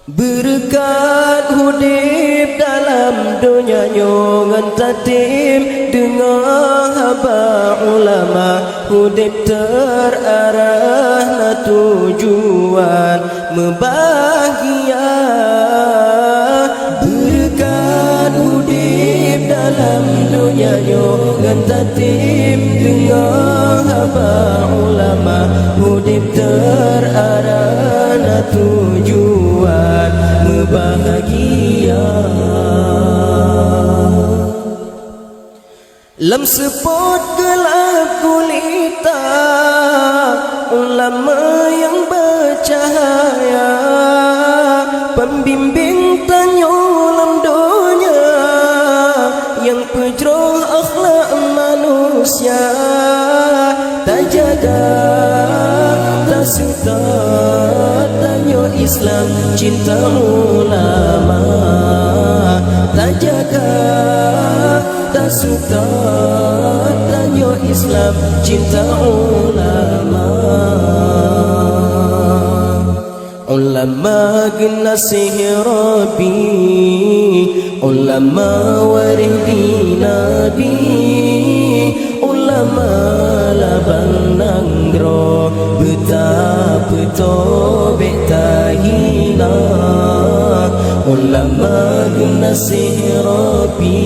Berkat hudib dalam dunia nyongan tatim, dengar haba ulama hudib terarah na tujuan membahagia. Berkat hudib dalam dunia nyongan tatim, dengar haba ulama hudib terarah na tujuan bahagia. Lam sepot gelap gulita ulama yang bercahaya, pembimbing tanyolam dunia yang pejroh akhlak manusia, tak jaga tak suka tanyo Islam cinta ulama, tak jaga tak suka tanyo Islam cinta ulama. Ulama gnasih Rabbi, ulama warih di Nabi, ulama labang nanggro betapa tobek tahina. Ulama gnasih Rabbi,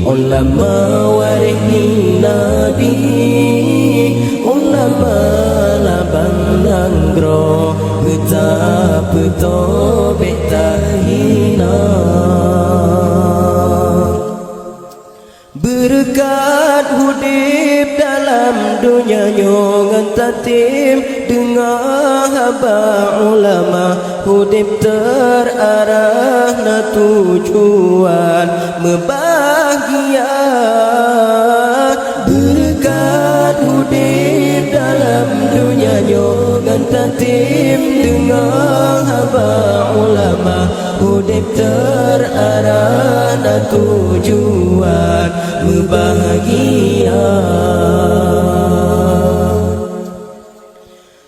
ulama warih di Nabi, ulama labang nanggro betapa tobek tahina. Berkat hudib dalam dunia nyongan tatim, dengar haba ulama hudib terarah na tujuan membahagia. Berkat hudib dalam dunia nyongan tatim, dengar haba ulama hudib terarah na tujuan berbahagia.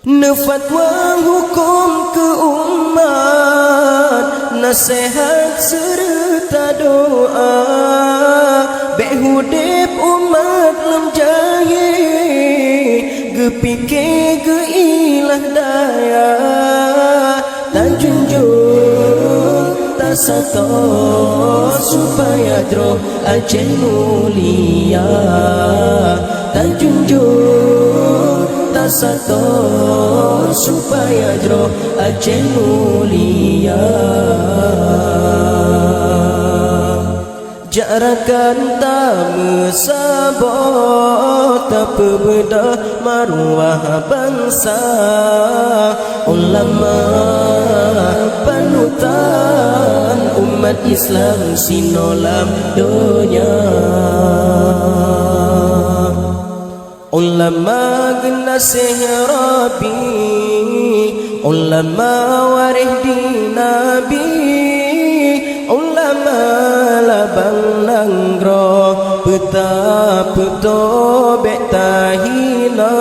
Nefatwa hukum ke umat, nasihat serta doa, bek hudib umat lam jahil, gepike ge ilah daya, tak junjung tak sato supaya droh aceh mulia, tak junjung tak sato supaya droh aceh mulia. Jarakan tak mesabot, tak perbedah maruah bangsa. Ulama panutan umat Islam sinolam dunia. Ulama gnasih Rabbi, ulama warih di Nabi, ulama labang nanggro betapa tobek tahina.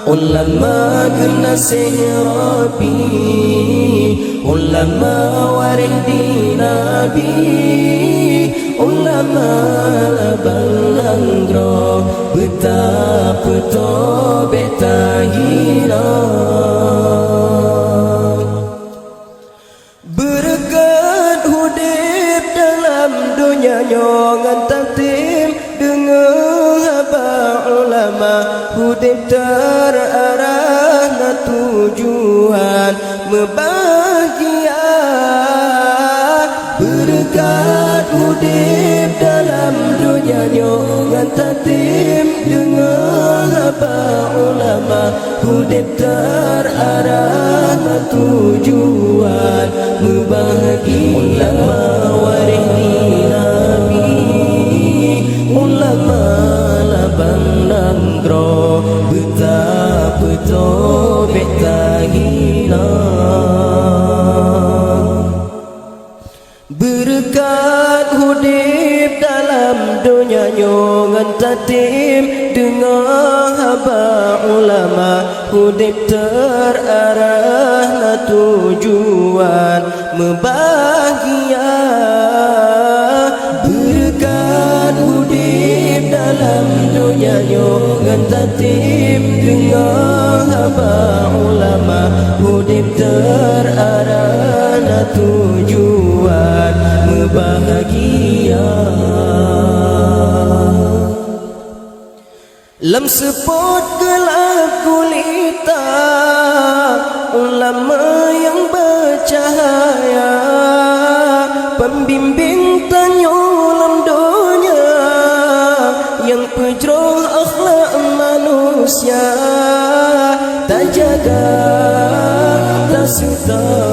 Ulama gnasih Rabbi, ulama warih di Nabi, ulama labang nanggro betapa tobek tahina. Berkat hudib dalam dunia nyongan tatim, dengar haba ulama hudib terarah na tujuan membahagia. Berkat hudib dalam dunia nyongan tatim, dengar haba ulama hudib terarah na tujuan membahagia. Ulama warih di Nabi, ulama labang nanggro betapa tobek tahina. Berkat hudib dalam dunia nyongan tatim, tatim dengan haba ulama, hidup terarah na tujuan membahagia. Berkat hidup dalam dunia dengan tatim dengan haba ulama, hidup terarah na tujuan membahagia. Lam sepot gelap gulita ulama yang bercahaya, pembimbing tanyulam dunia yang pejroh akhlak manusia, tak jaga tak suta